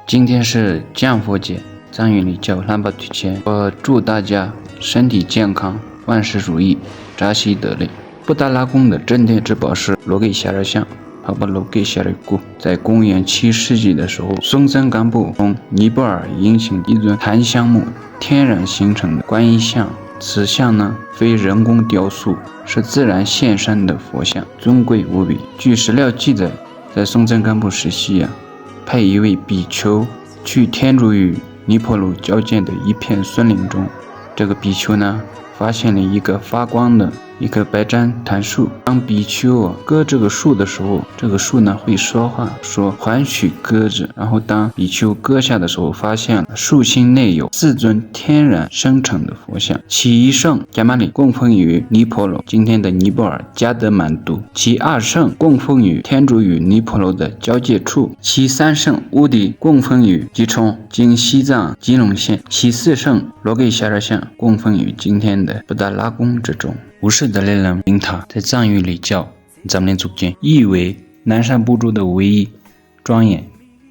今天是降佛节，藏语里叫兰巴推前。我祝大家身体健康，万事如意，扎西得力。布达拉宫的镇店之宝是罗给夏尔像，好吧，罗给夏尔古。在公元7世纪的时候，松赞干布从尼泊尔引请一尊檀香木天然形成的观音像，此像呢非人工雕塑，是自然现身的佛像，尊贵无比。据史料记载，在松赞干布时期派一位比丘去天竺与尼泊鲁交界的一片森林中，这个比丘呢发现了一个发光的一棵白毡檀树。当比丘割这个树的时候，这个树呢会说话，说还许割之。然后当比丘割下的时候，发现了树心内有4尊天然生成的佛像，其一圣伽玛里供奉于尼泊鲁今天的尼泊尔加德满都，其二圣供奉于天竺与尼泊鲁的交界处，其三圣乌迪供奉于吉冲今西藏吉隆县，其四圣罗给夏尔像供奉于今天的布达拉宫之中。五世达赖喇嘛灵塔在藏语里叫咱们祖建，意为南赡部洲的唯一庄严，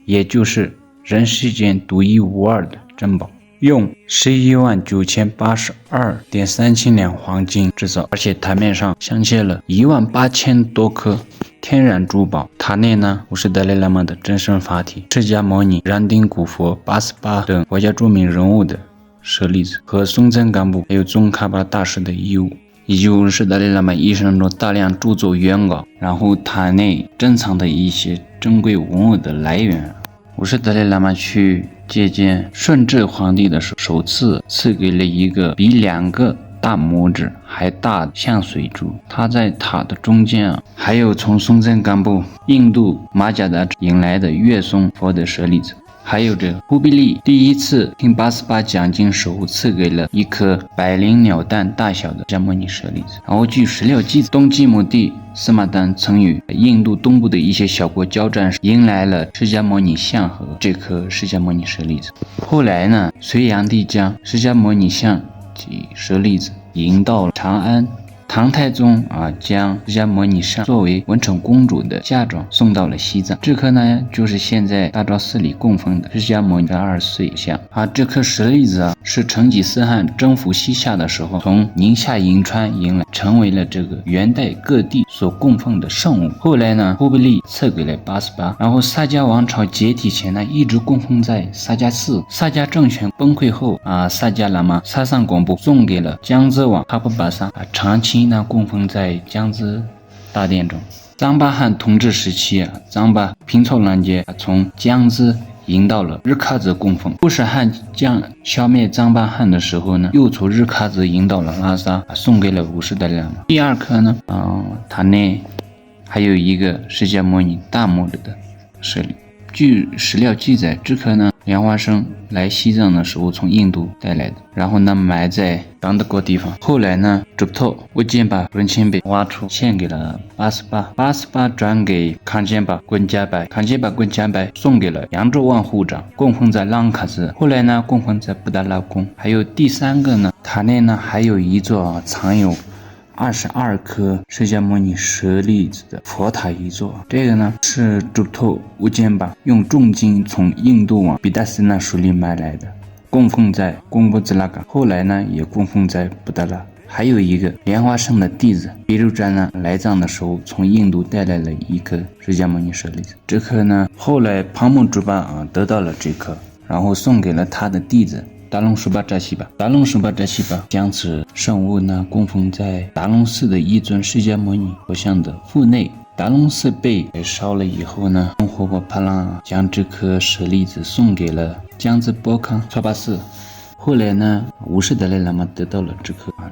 也就是人世间独一无二的珍宝，用119082.37两黄金制造，而且台面上镶嵌了18000多颗天然珠宝。塔内呢，五世达赖喇嘛的真身法体、释迦牟尼、燃丁古佛、88等国家著名人物的舍利子和松赞干布还有宗喀巴大师的衣物，以及五世达赖喇嘛一生中大量著作原稿，然后塔内珍藏的一些珍贵文物的来源。五世达赖喇嘛去接见顺治皇帝的时候，首次赐给了一个比2个大拇指还大的象水珠。他在塔的中间还有从松赞干布印度玛加达引来的月松佛的舍利子。还有这忽必烈第一次听88讲经时候赐给了一颗百灵鸟蛋大小的释迦牟尼舍利子。然后据史料记载，东晋母帝司马丹曾与印度东部的一些小国交战时，迎来了释迦牟尼像和这颗释迦牟尼舍利子。后来呢，隋炀帝将释迦牟尼像及舍利子引到了长安，唐太宗将释迦牟尼像作为文成公主的嫁妆送到了西藏。这颗呢就是现在大昭寺里供奉的释迦牟尼的2岁像。这颗舍利子是成吉思汗征服西夏的时候从宁夏银川迎来，成为了这个元代各地所供奉的圣物。后来呢，忽必烈赐给了88，然后萨迦王朝解体前呢一直供奉在萨迦寺。萨迦政权崩溃后萨迦喇嘛萨桑广布送给了江孜王哈布巴萨，长期供奉在江孜大殿中。藏巴汗统治时期藏巴平措兰杰从江孜引到了日喀则供奉。富士汗将消灭藏巴汗的时候呢，又从日喀则引到了拉萨，送给了五世达赖喇嘛。第2颗呢塔内还有一个释迦牟尼大拇指的舍利。据史料记载，这颗呢莲花生来西藏的时候从印度带来的，然后呢埋在冈德国地方。后来呢哲布乌坚巴润钦贝挖出献给了88转给康坚巴滚加白，康坚巴滚加白送给了扬州万户长，供奉在朗喀则。后来呢供奉在布达拉宫。还有第3个呢，塔内呢还有一座藏有22颗释迦牟尼舍利子的佛塔一座。这个呢是哲布乌坚巴用重金从印度王比达斯纳手里买来的，供奉在贡布兹拉嘎，后来呢也供奉在布达拉。还有一个莲花生的弟子比如占呢来藏的时候从印度带来了一颗释迦牟尼舍利子。这颗呢后来庞木珠巴得到了这颗，然后送给了他的弟子达隆什巴扎西巴。达隆什巴扎西巴将此圣物呢供奉在达隆寺的一尊释迦牟尼佛像的腹内。达隆寺被烧了以后呢，活佛帕朗将这颗舍利子送给了江孜波康措巴寺。后来呢，五世达赖喇嘛得到了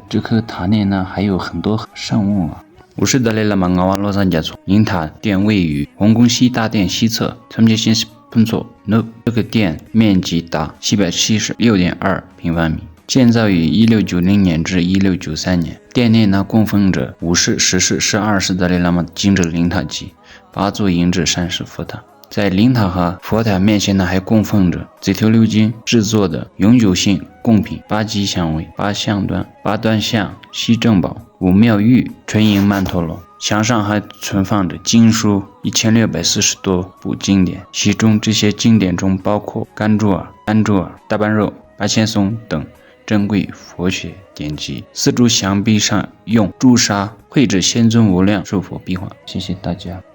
这颗塔内呢还有很多圣物五世达赖喇嘛阿瓦罗桑家族灵塔殿位于皇宫西大殿西侧，村街新喷错 no 这个殿面积达776.2平方米，建造于1690年至1693年。殿内呢供奉着5世、10世、12世达赖喇嘛精致灵塔及8座银质山石佛塔。在灵塔和佛塔面前呢还供奉着紫条鎏金制作的永久性贡品8吉祥位、8象端、8端象、西正宝、5妙玉、纯银曼陀罗、墙上还存放着经书1640多部经典，其中这些经典中包括甘珠尔、丹珠尔、大般若、八千松等珍贵佛学典籍。四柱墙壁上用朱砂绘制仙尊无量寿佛壁画。谢谢大家。